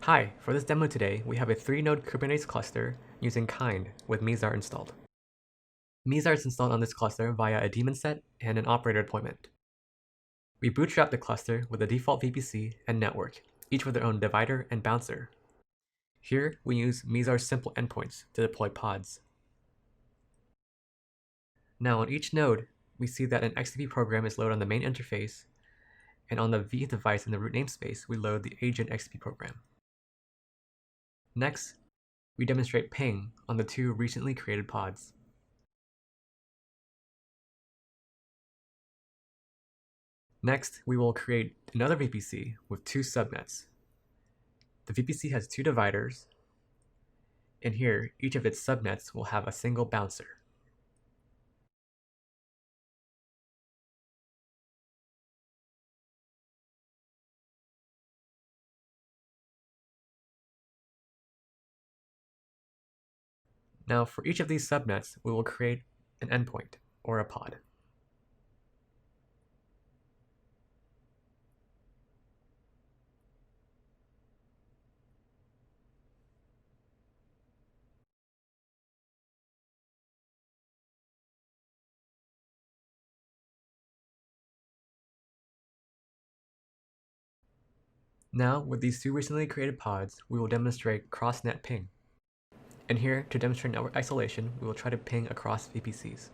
Hi, for this demo today, we have a 3-node Kubernetes cluster using Kind with Mizar installed. Mizar is installed on this cluster via a daemon set and an operator deployment. We bootstrap the cluster with a default VPC and network, each with their own divider and bouncer. Here, we use Mizar's simple endpoints to deploy pods. Now on each node, we see that an XDP program is loaded on the main interface, and on the V device in the root namespace, we load the agent XDP program. Next, we demonstrate ping on the 2 recently created pods. Next, we will create another VPC with 2 subnets. The VPC has 2 dividers, and here, each of its subnets will have a single bouncer. Now, for each of these subnets, we will create an endpoint, or a pod. Now, with these 2 recently created pods, we will demonstrate cross-net ping. And here, to demonstrate network isolation, we will try to ping across VPCs.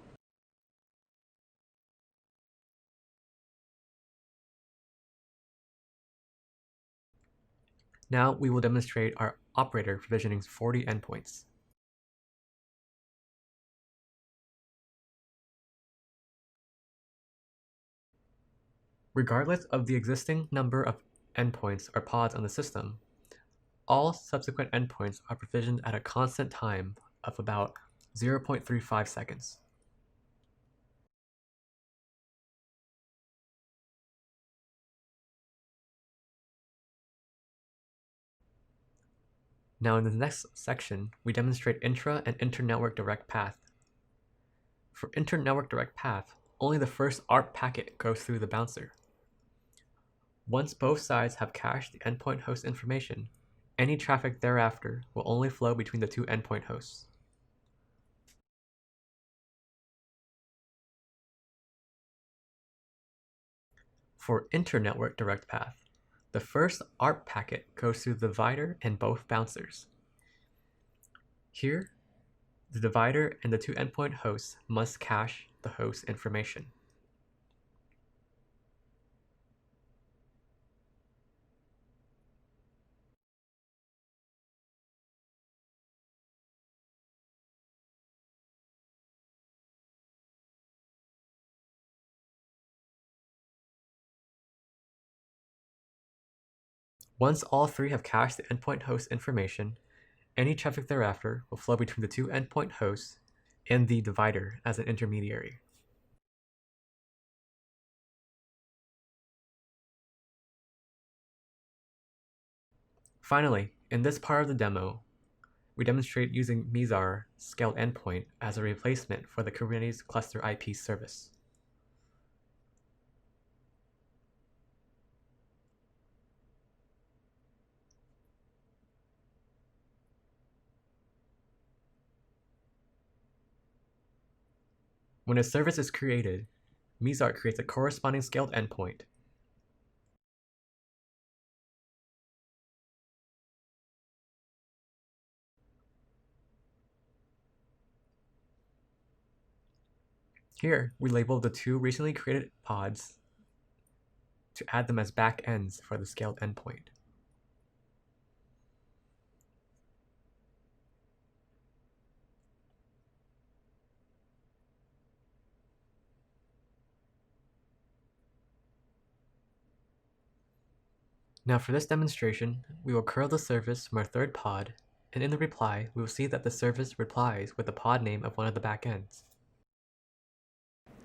Now, we will demonstrate our operator provisioning 40 endpoints. Regardless of the existing number of endpoints or pods on the system, all subsequent endpoints are provisioned at a constant time of about 0.35 seconds. Now in the next section, we demonstrate intra and inter-network direct path. For inter-network direct path, only the first ARP packet goes through the bouncer. Once both sides have cached the endpoint host information, any traffic thereafter will only flow between the 2 endpoint hosts. For inter-network direct path, the first ARP packet goes through the divider and both bouncers. Here, the divider and the 2 endpoint hosts must cache the host information. Once all 3 have cached the endpoint host information, any traffic thereafter will flow between the 2 endpoint hosts and the divider as an intermediary. Finally, in this part of the demo, we demonstrate using Mizar scaled endpoint as a replacement for the Kubernetes cluster IP service. When a service is created, Mizar creates a corresponding scaled endpoint. Here, we label the 2 recently created pods to add them as backends for the scaled endpoint. Now for this demonstration, we will curl the service from our 3rd pod, and in the reply, we will see that the service replies with the pod name of one of the backends.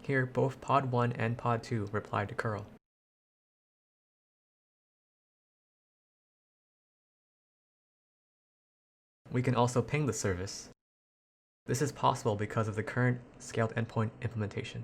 Here, both pod 1 and pod 2 reply to curl. We can also ping the service. This is possible because of the current scaled endpoint implementation.